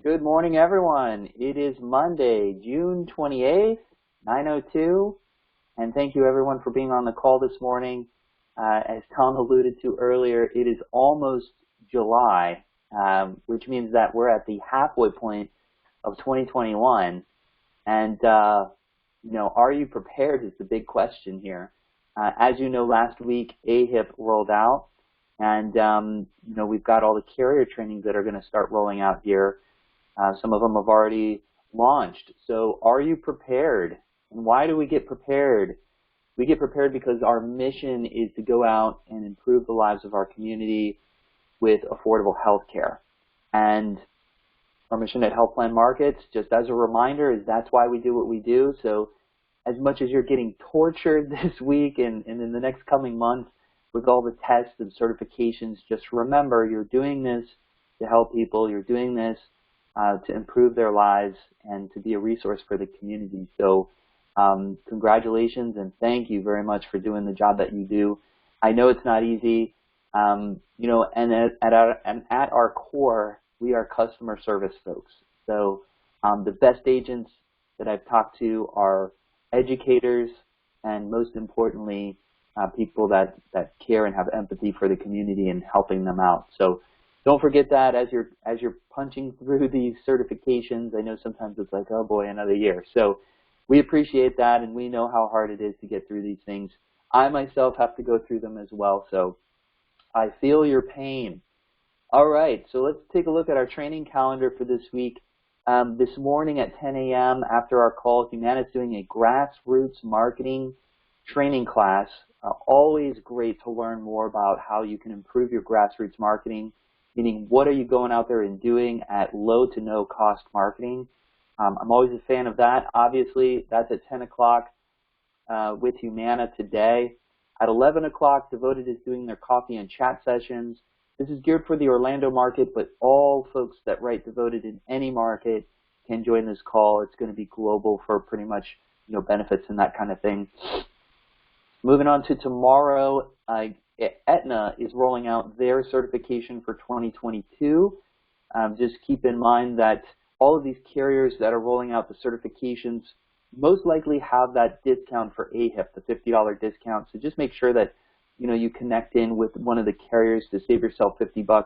Good morning, everyone. It is Monday, June 28th, 9:02, and thank you, everyone, for being on the call this morning. As Tom alluded to earlier, it is almost July, which means that we're at the halfway point of 2021. And, are you prepared is the big question here. As you know, last week, AHIP rolled out, and, we've got all the carrier trainings that are going to start rolling out here. Some of them have already launched. So are you prepared? And why do we get prepared? We get prepared because our mission is to go out and improve the lives of our community with affordable health care. And our mission at Health Plan Markets, just as a reminder, is that's why we do what we do. So as much as you're getting tortured this week and in the next coming months with all the tests and certifications, just remember you're doing this to help people. You're doing this to improve their lives and to be a resource for the community. So congratulations and thank you very much for doing the job that you do. I know it's not easy, and at our core, we are customer service folks. So the best agents that I've talked to are educators and, most importantly, people that care and have empathy for the community and helping them out. So don't forget that as you're punching through these certifications. I know sometimes it's like, oh boy, another year. So we appreciate that, and we know how hard it is to get through these things. I myself have to go through them as well, so I feel your pain. All right, so let's take a look at our training calendar for this week. This morning at 10 a.m. after our call, Humana is doing a grassroots marketing training class. Always great to learn more about how you can improve your grassroots marketing. Meaning, what are you going out there and doing at low to no cost marketing? I'm always a fan of that. Obviously, that's at 10 o'clock with Humana today. At 11 o'clock, Devoted is doing their coffee and chat sessions. This is geared for the Orlando market, but all folks that write Devoted in any market can join this call. It's going to be global for pretty much benefits and that kind of thing. Moving on to tomorrow, Aetna is rolling out their certification for 2022. Just keep in mind that all of these carriers that are rolling out the certifications most likely have that discount for AHIP, the $50 discount. So just make sure that you connect in with one of the carriers to save yourself $50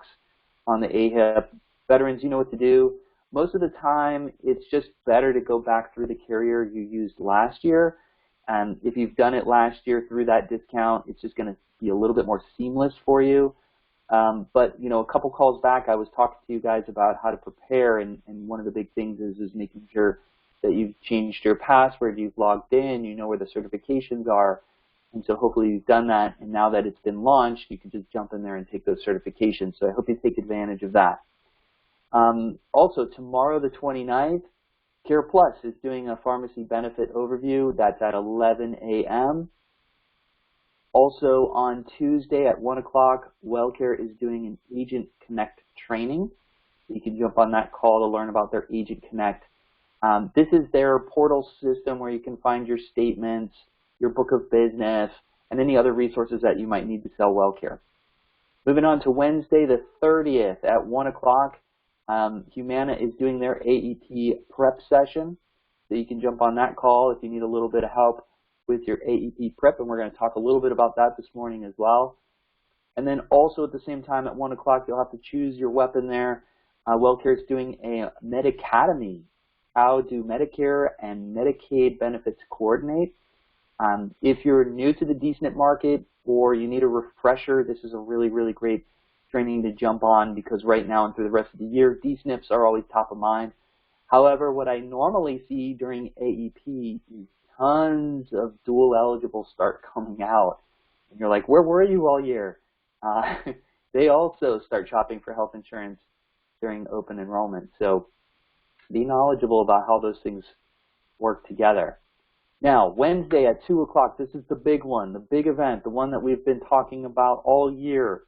on the AHIP. Veterans, you know what to do. Most of the time, it's just better to go back through the carrier you used last year. And if you've done it last year through that discount, it's just going to be a little bit more seamless for you. But a couple calls back, I was talking to you guys about how to prepare, and one of the big things is making sure that you've changed your password, you've logged in, you know where the certifications are, and so hopefully you've done that, and now that it's been launched, you can just jump in there and take those certifications. So I hope you take advantage of that. Also, tomorrow the 29th, Care Plus is doing a pharmacy benefit overview. That's at 11 a.m. Also on Tuesday at 1 o'clock, WellCare is doing an Agent Connect training. You can jump on that call to learn about their Agent Connect. This is their portal system where you can find your statements, your book of business, and any other resources that you might need to sell WellCare. Moving on to Wednesday the 30th at 1 o'clock, Humana is doing their AEP Prep session. So you can jump on that call if you need a little bit of help with your AEP Prep, and we're going to talk a little bit about that this morning as well. And then also at the same time at 1 o'clock, you'll have to choose your weapon there. WellCare is doing a Medacademy. How do Medicare and Medicaid benefits coordinate? If you're new to the D-SNP market or you need a refresher, this is a really, really great training to jump on, because right now and through the rest of the year, D-SNPs are always top of mind. However, what I normally see during AEP is tons of dual eligible start coming out. And you're like, where were you all year? They also start shopping for health insurance during open enrollment. So be knowledgeable about how those things work together. Now, Wednesday at 2 o'clock, this is the big one, the big event, the one that we've been talking about all year,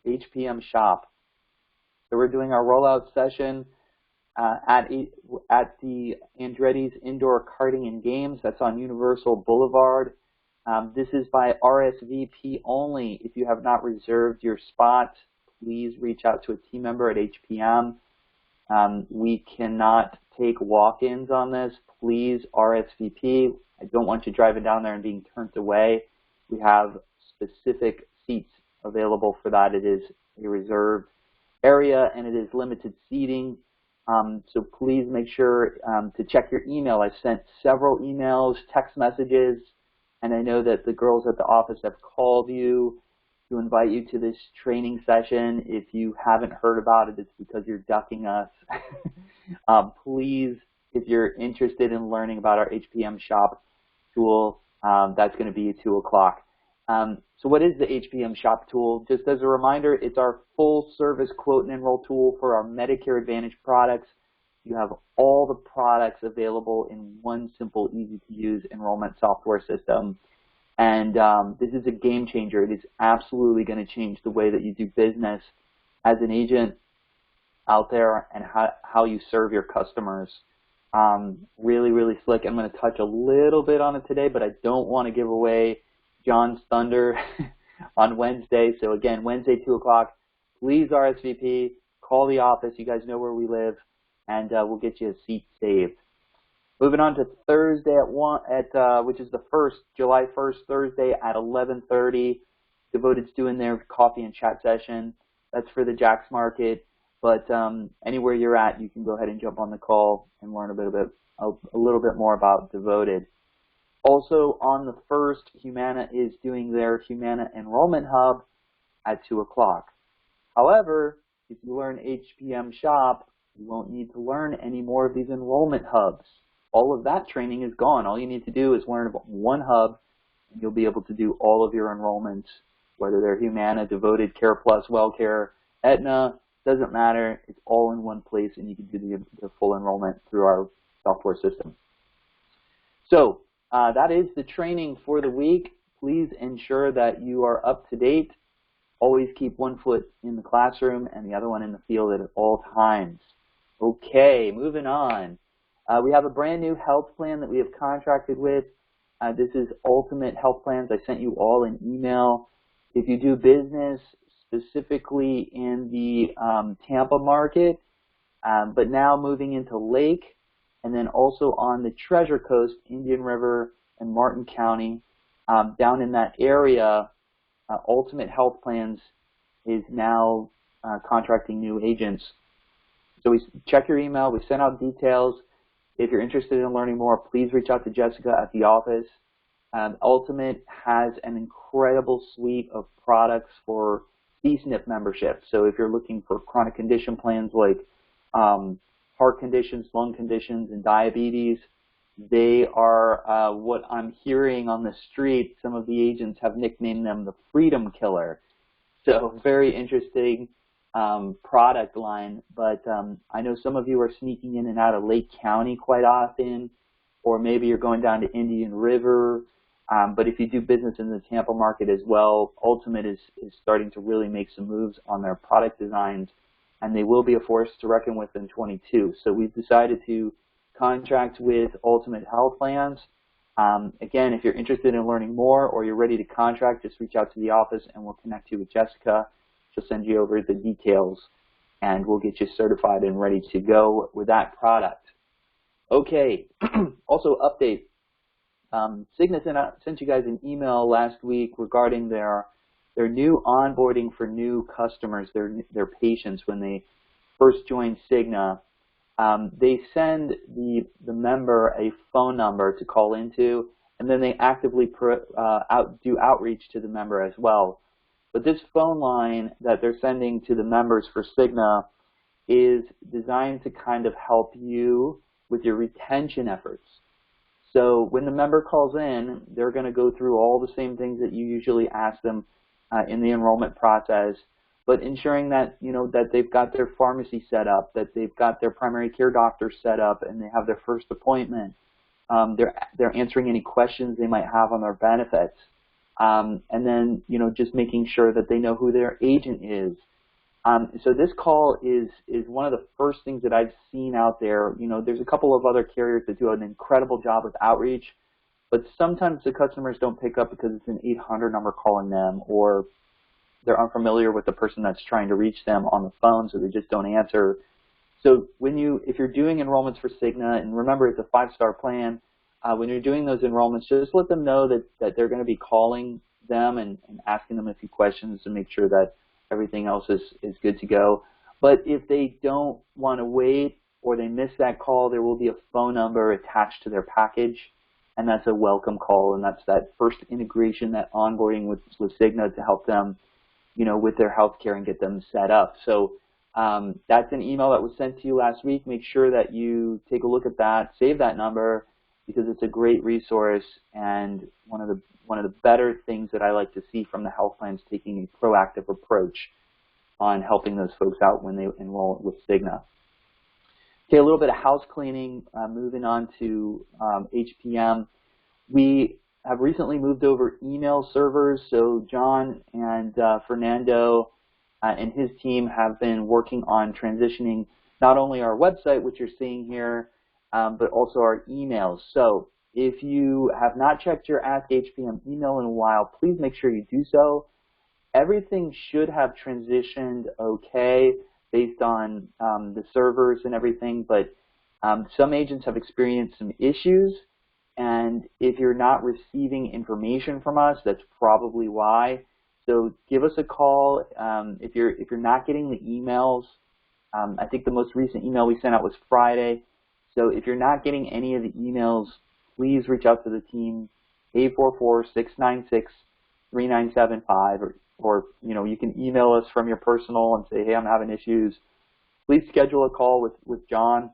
HPM Shop. So we're doing our rollout session at the Andretti's Indoor Karting and Games. That's on Universal Boulevard. This is by RSVP only. If you have not reserved your spot, please reach out to a team member at HPM. We cannot take walk-ins on this. Please RSVP. I don't want you driving down there and being turned away. We have specific seats available for that. It is a reserved area and it is limited seating. So please make sure to check your email. I've sent several emails, text messages, and I know that the girls at the office have called you to invite you to this training session. If you haven't heard about it, it's because you're ducking us. Please, if you're interested in learning about our HPM Shop tool, that's going to be at 2 o'clock. So what is the HPM Shop tool? Just as a reminder, it's our full-service quote and enroll tool for our Medicare Advantage products. You have all the products available in one simple, easy-to-use enrollment software system. And this is a game changer. It is absolutely going to change the way that you do business as an agent out there and how you serve your customers. Really, really slick. I'm going to touch a little bit on it today, but I don't want to give away John's thunder on Wednesday. So again, Wednesday, 2 o'clock, please RSVP, call the office. You guys know where we live, and we'll get you a seat saved. Moving on to Thursday which is the July 1st, Thursday at 11:30. Devoted's doing their coffee and chat session. That's for the Jacks market. But anywhere you're at, you can go ahead and jump on the call and learn a little bit more about Devoted. Also on the 1st, Humana is doing their Humana Enrollment Hub at 2 o'clock. However, if you learn HPM Shop, you won't need to learn any more of these enrollment hubs. All of that training is gone. All you need to do is learn about one hub, and you'll be able to do all of your enrollments, whether they're Humana, Devoted, Care Plus, WellCare, Aetna, doesn't matter. It's all in one place, and you can do the full enrollment through our software system. So that is the training for the week. Please ensure that you are up to date. Always keep one foot in the classroom and the other one in the field at all times. Okay, moving on. We have a brand new health plan that we have contracted with. This is Ultimate Health Plans. I sent you all an email. If you do business specifically in the Tampa market, but now moving into Lake, and then also on the Treasure Coast, Indian River and Martin County, down in that area, Ultimate Health Plans is now contracting new agents. So check your email. We sent out details. If you're interested in learning more, please reach out to Jessica at the office. Ultimate has an incredible suite of products for CSNP membership. So if you're looking for chronic condition plans like heart conditions, lung conditions, and diabetes, they are what I'm hearing on the street. Some of the agents have nicknamed them the Freedom Killer. So very interesting product line. But I know some of you are sneaking in and out of Lake County quite often, or maybe you're going down to Indian River. But if you do business in the Tampa market as well, Ultimate is starting to really make some moves on their product designs, and they will be a force to reckon with in 22. So we've decided to contract with Ultimate Health Plans. Again, if you're interested in learning more or you're ready to contract, just reach out to the office and we'll connect you with Jessica. She'll send you over the details and we'll get you certified and ready to go with that product. Okay, also update. Cigna sent you guys an email last week regarding their new onboarding for new customers, their patients when they first join Cigna. They send the member a phone number to call into, and then they actively do outreach to the member as well. But this phone line that they're sending to the members for Cigna is designed to kind of help you with your retention efforts. So when the member calls in, they're going to go through all the same things that you usually ask them in the enrollment process, but ensuring that that they've got their pharmacy set up, that they've got their primary care doctor set up, and they have their first appointment. They're answering any questions they might have on their benefits, and then just making sure that they know who their agent is. So this call is one of the first things that I've seen out there. There's a couple of other carriers that do an incredible job with outreach, but sometimes the customers don't pick up because it's an 800 number calling them, or they're unfamiliar with the person that's trying to reach them on the phone, so they just don't answer. So if you're doing enrollments for Cigna, and remember it's a 5-star plan, when you're doing those enrollments, just let them know that they're going to be calling them and asking them a few questions to make sure that everything else is good to go. But if they don't want to wait or they miss that call, there will be a phone number attached to their package, and that's a welcome call, and that's that first integration, that onboarding with Cigna to help them, with their health care and get them set up. So that's an email that was sent to you last week. Make sure that you take a look at that, save that number, because it's a great resource and one of the better things that I like to see from the health plans, taking a proactive approach on helping those folks out when they enroll with Cigna. Okay, a little bit of house cleaning, moving on to HPM. We have recently moved over email servers, so John and Fernando and his team have been working on transitioning not only our website, which you're seeing here, but also our emails. So if you have not checked your Ask HPM email in a while, please make sure you do so. Everything should have transitioned okay based on the servers and everything, but some agents have experienced some issues, and if you're not receiving information from us, that's probably why. So give us a call if you're not getting the emails. I think the most recent email we sent out was Friday. So if you're not getting any of the emails, please reach out to the team, 844-696-3975, or you can email us from your personal and say, hey, I'm having issues. Please schedule a call with John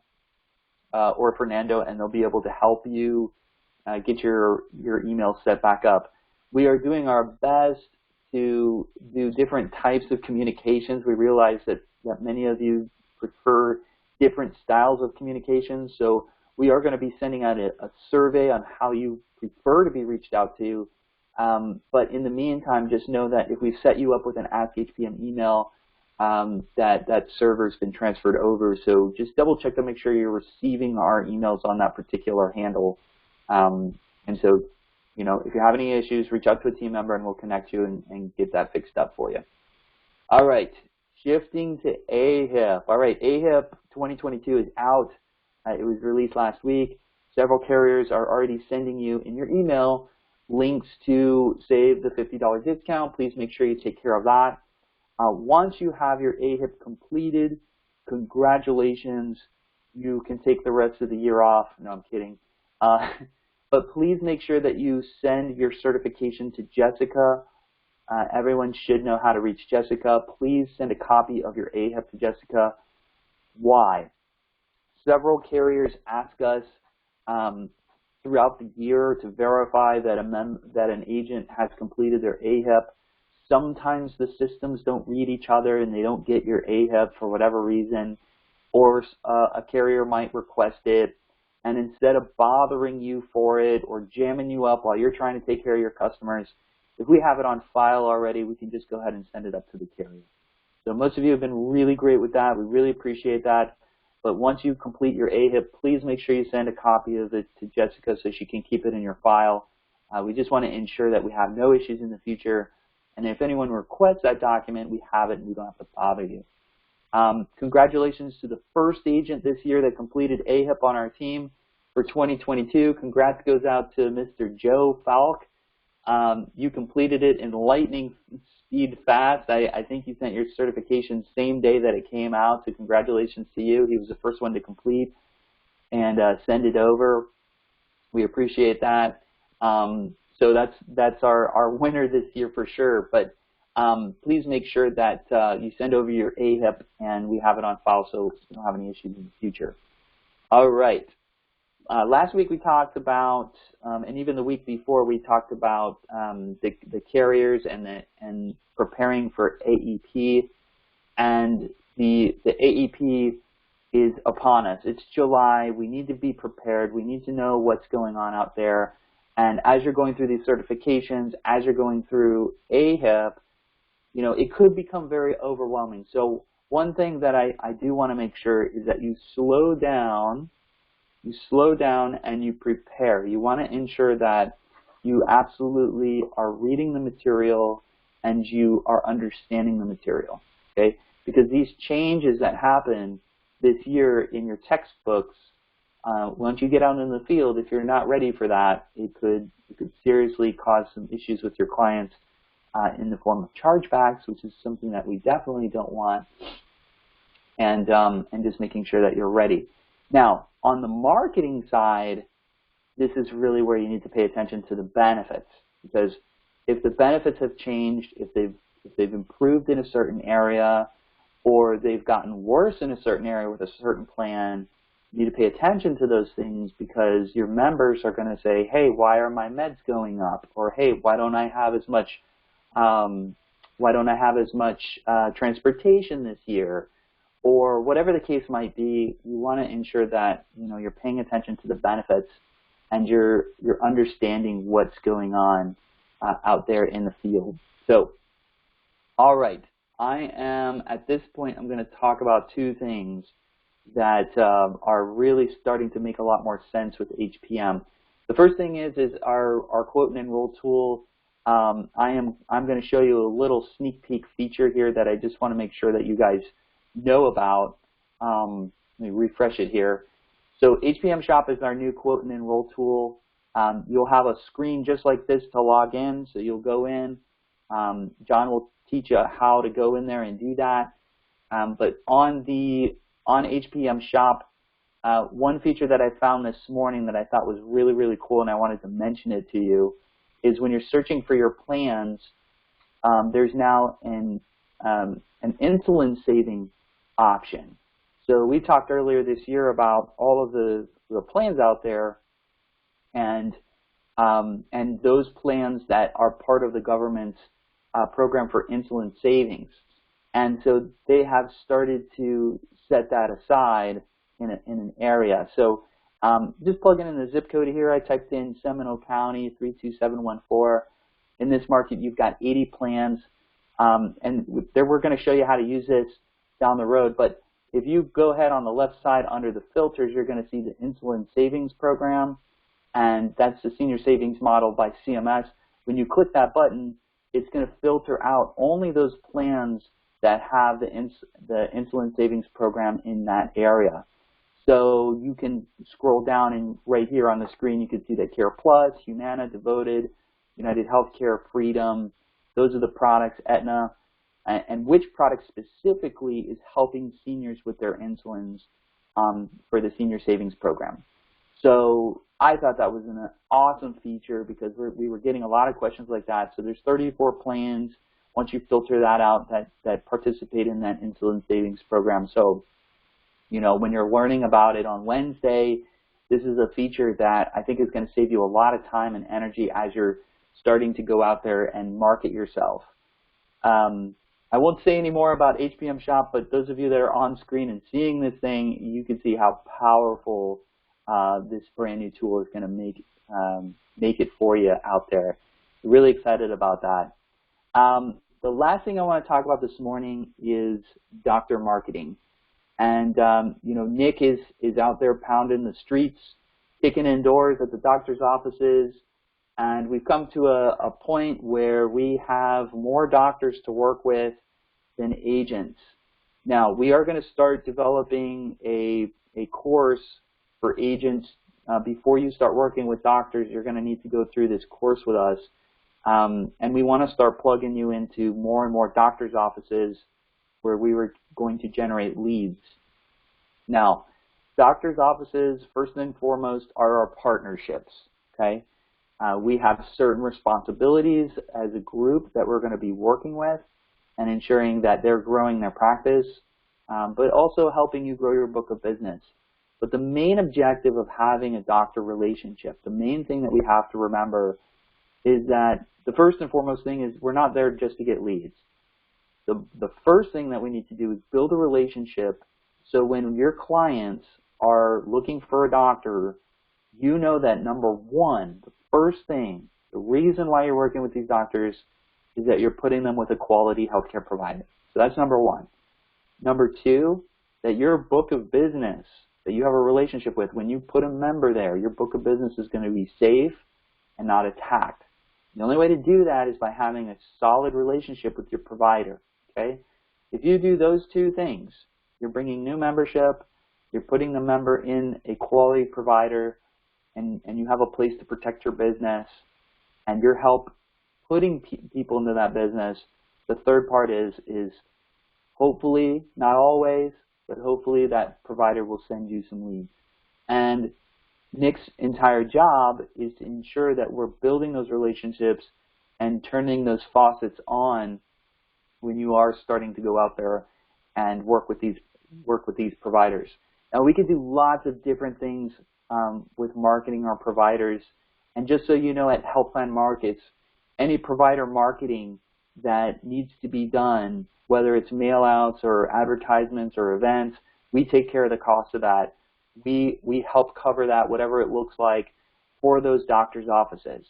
or Fernando, and they'll be able to help you get your email set back up. We are doing our best to do different types of communications. We realize that many of you prefer different styles of communications, so we are going to be sending out a survey on how you prefer to be reached out to. But in the meantime, just know that if we've set you up with an Ask HPM email, that server's been transferred over. So just double check to make sure you're receiving our emails on that particular handle. And so, if you have any issues, reach out to a team member and we'll connect you and get that fixed up for you. All right, shifting to AHIP. All right, AHIP 2022 is out. It was released last week. Several carriers are already sending you in your email links to save the $50 discount. Please make sure you take care of that. Once you have your AHIP completed, congratulations. You can take the rest of the year off. No, I'm kidding. But please make sure that you send your certification to Jessica. Everyone should know how to reach Jessica. Please send a copy of your AHIP to Jessica. Why? Several carriers ask us throughout the year to verify that an agent has completed their AHIP. Sometimes the systems don't read each other and they don't get your AHIP for whatever reason, or a carrier might request it, and instead of bothering you for it or jamming you up while you're trying to take care of your customers, if we have it on file already, we can just go ahead and send it up to the carrier. So most of you have been really great with that. We really appreciate that. But once you complete your AHIP, please make sure you send a copy of it to Jessica so she can keep it in your file. We just want to ensure that we have no issues in the future. And if anyone requests that document, we have it and we don't have to bother you. Congratulations to the first agent this year that completed AHIP on our team for 2022. Congrats goes out to Mr. Joe Faulk. You completed it in lightning speed fast. I think you sent your certification same day that it came out, so congratulations to you. He was the first one to complete and send it over. We appreciate that. So that's our winner this year for sure. But please make sure that you send over your AHIP and we have it on file so we don't have any issues in the future. All right. Last week we talked about, and even the week before, we talked about the carriers and preparing for AEP. And the AEP is upon us. It's July. We need to be prepared. We need to know what's going on out there. And as you're going through these certifications, as you're going through AHIP, it could become very overwhelming. So one thing that I do want to make sure is that you slow down. You slow down and you prepare. You want to ensure that you absolutely are reading the material and you are understanding the material, okay? Because these changes that happen this year in your textbooks, once you get out in the field, if you're not ready for that, it could seriously cause some issues with your clients in the form of chargebacks, which is something that we definitely don't want, and just making sure that you're ready. Now, on the marketing side, this is really where you need to pay attention to the benefits, because if the benefits have changed, if they've improved in a certain area, or they've gotten worse in a certain area with a certain plan, you need to pay attention to those things, because your members are going to say, hey, why are my meds going up? Or hey, why don't I have as much transportation this year? Or whatever the case might be, you want to ensure that you're paying attention to the benefits and you're understanding what's going on out there in the field. So, all right, at this point, I'm going to talk about two things that are really starting to make a lot more sense with HPM. The first thing is our quote and enroll tool. I'm going to show you a little sneak peek feature here that I just want to make sure that you guys know about. Let me refresh it here. So HPM Shop is our new quote and enroll tool. You'll have a screen just like this to log in. So you'll go in. John will teach you how to go in there and do that. But on HPM Shop, one feature that I found this morning that I thought was really, really cool, and I wanted to mention it to you, is when you're searching for your plans, there's now an insulin saving option. So we talked earlier this year about all of the plans out there, and those plans that are part of the government's program for insulin savings. And so they have started to set that aside in an area. So just plugging in the zip code here, I typed in Seminole County 32714. In this market, you've got 80 plans, and we're going to show you how to use this down the road. But if you go ahead on the left side under the filters, you're going to see the Insulin Savings Program, and that's the Senior Savings Model by CMS. When you click that button, it's going to filter out only those plans that have the Insulin Savings Program in that area. So you can scroll down, and right here on the screen you can see that Care Plus, Humana, Devoted, United Healthcare, Freedom, those are the products, Aetna, and which product specifically is helping seniors with their insulins for the Senior Savings Program. So I thought that was an awesome feature because we were getting a lot of questions like that. So there's 34 plans, once you filter that out, that participate in that Insulin Savings Program. So, when you're learning about it on Wednesday, this is a feature that I think is going to save you a lot of time and energy as you're starting to go out there and market yourself. I won't say any more about HPM Shop, but those of you that are on screen and seeing this thing, you can see how powerful this brand new tool is going to make it for you out there. Really excited about that. The last thing I want to talk about this morning is doctor marketing. And, Nick is out there pounding the streets, kicking in doors at the doctor's offices, and we've come to a point where we have more doctors to work with than agents. Now, we are going to start developing a course for agents. Before you start working with doctors, you're going to need to go through this course with us. And we want to start plugging you into more and more doctors' offices where we were going to generate leads. Now, doctors' offices, first and foremost, are our partnerships, okay? We have certain responsibilities as a group that we're going to be working with and ensuring that they're growing their practice, but also helping you grow your book of business. But the main objective of having a doctor relationship, the main thing that we have to remember is that the first and foremost thing is we're not there just to get leads. The first thing that we need to do is build a relationship so when your clients are looking for a doctor, you know that number one, the first thing, the reason why you're working with these doctors is that you're putting them with a quality healthcare provider. So that's number one. Number two, that your book of business that you have a relationship with, when you put a member there, your book of business is going to be safe and not attacked. The only way to do that is by having a solid relationship with your provider, okay? If you do those two things, You're bringing new membership, you're putting the member in a quality provider, and you have a place to protect your business, and your help putting people into that business. The third part is hopefully, not always, but hopefully that provider will send you some leads. And Nick's entire job is to ensure that we're building those relationships and turning those faucets on when you are starting to go out there and work with these providers. Now, we can do lots of different things with marketing our providers. And just so you know, at Health Plan Markets, any provider marketing that needs to be done, whether it's mail-outs or advertisements or events, we take care of the cost of that. We help cover that, whatever it looks like, for those doctors' offices.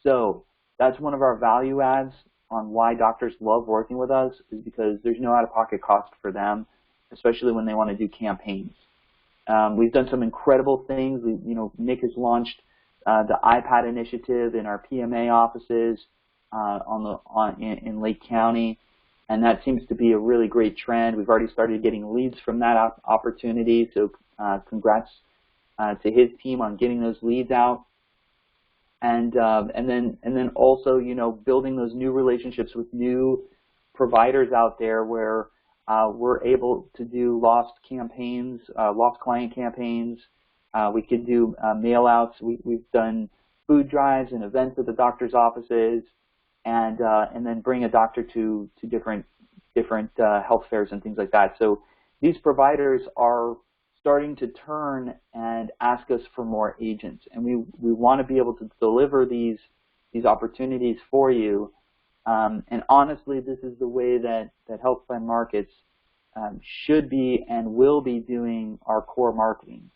So that's one of our value adds on why doctors love working with us, is because there's no out-of-pocket cost for them, especially when they want to do campaigns. We've done some incredible things. Nick has launched the iPad initiative in our PMA offices in Lake County, and that seems to be a really great trend. We've already started getting leads from that opportunity, so congrats to his team on getting those leads out. And then also, building those new relationships with new providers out there where we're able to do lost client campaigns. We could do mail-outs. We've done food drives and events at the doctor's offices, and then bring a doctor to different health fairs and things like that. So these providers are starting to turn and ask us for more agents, and we want to be able to deliver these opportunities for you. And honestly, this is the way that Health Plan Markets should be and will be doing our core marketing.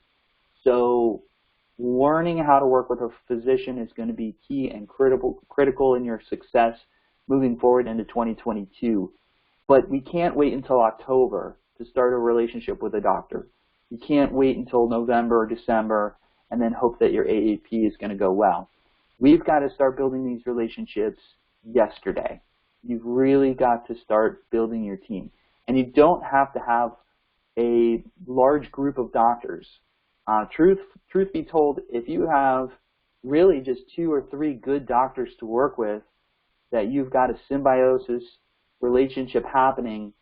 So learning how to work with a physician is going to be key and critical in your success moving forward into 2022. But we can't wait until October to start a relationship with a doctor. You can't wait until November or December and then hope that your AAP is going to go well. We've got to start building these relationships yesterday. You've really got to start building your team. And you don't have to have a large group of doctors. Truth be told, if you have really just 2 or 3 good doctors to work with, that you've got a symbiosis relationship happening,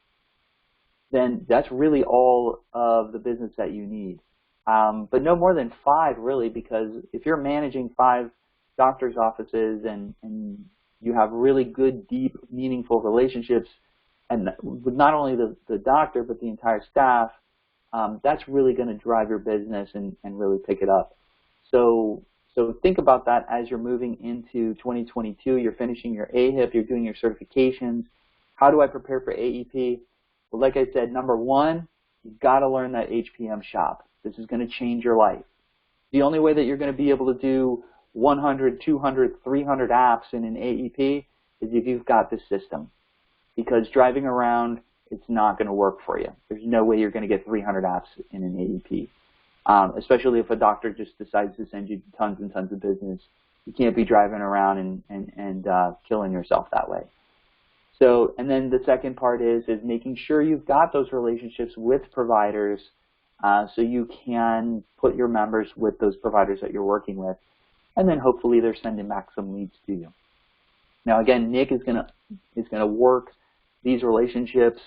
then that's really all of the business that you need. But no more than 5, really, because if you're managing 5 doctors' offices and you have really good, deep, meaningful relationships, and with not only the doctor but the entire staff, that's really going to drive your business and really pick it up. So think about that as you're moving into 2022. You're finishing your AHIP, you're doing your certifications. How do I prepare for AEP? Well, like I said, number 1, you've got to learn that HPM Shop. This is going to change your life. The only way that you're going to be able to do 100, 200, 300 apps in an AEP is if you've got this system. Because driving around, it's not going to work for you. There's no way you're going to get 300 apps in an AEP, especially if a doctor just decides to send you tons and tons of business. You can't be driving around and killing yourself that way. So, and then the second part is making sure you've got those relationships with providers so you can put your members with those providers that you're working with, and then hopefully they're sending back some leads to you. Now, again, Nick is gonna work these relationships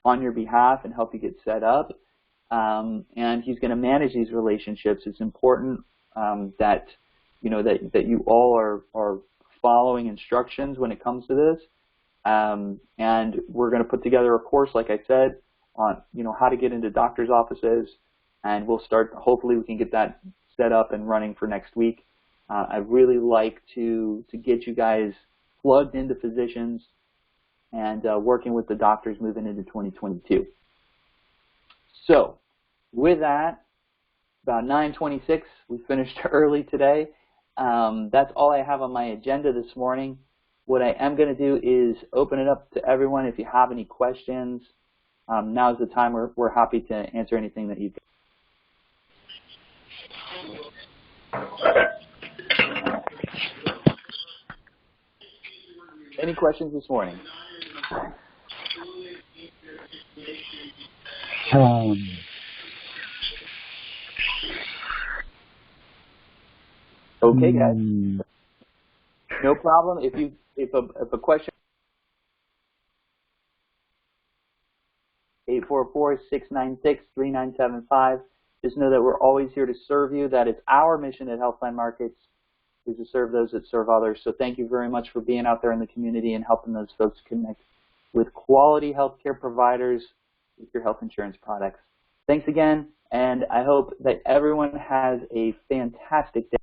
on your behalf and help you get set up, and he's going to manage these relationships. It's important that you all are following instructions when it comes to this. And we're going to put together a course, like I said, on how to get into doctors' offices, and we'll start. Hopefully, we can get that set up and running for next week. I'd really like to get you guys plugged into physicians and working with the doctors moving into 2022. So, with that, about 9:26, we finished early today. That's all I have on my agenda this morning. What I am going to do is open it up to everyone. If you have any questions, now's the time. We're happy to answer anything that you've got. Any questions this morning? Okay, guys. No problem. If a question 844-696-3975. Just know that we're always here to serve you. That is our mission at Healthline Markets, is to serve those that serve others. So thank you very much for being out there in the community and helping those folks connect with quality healthcare providers with your health insurance products. Thanks again, and I hope that everyone has a fantastic day.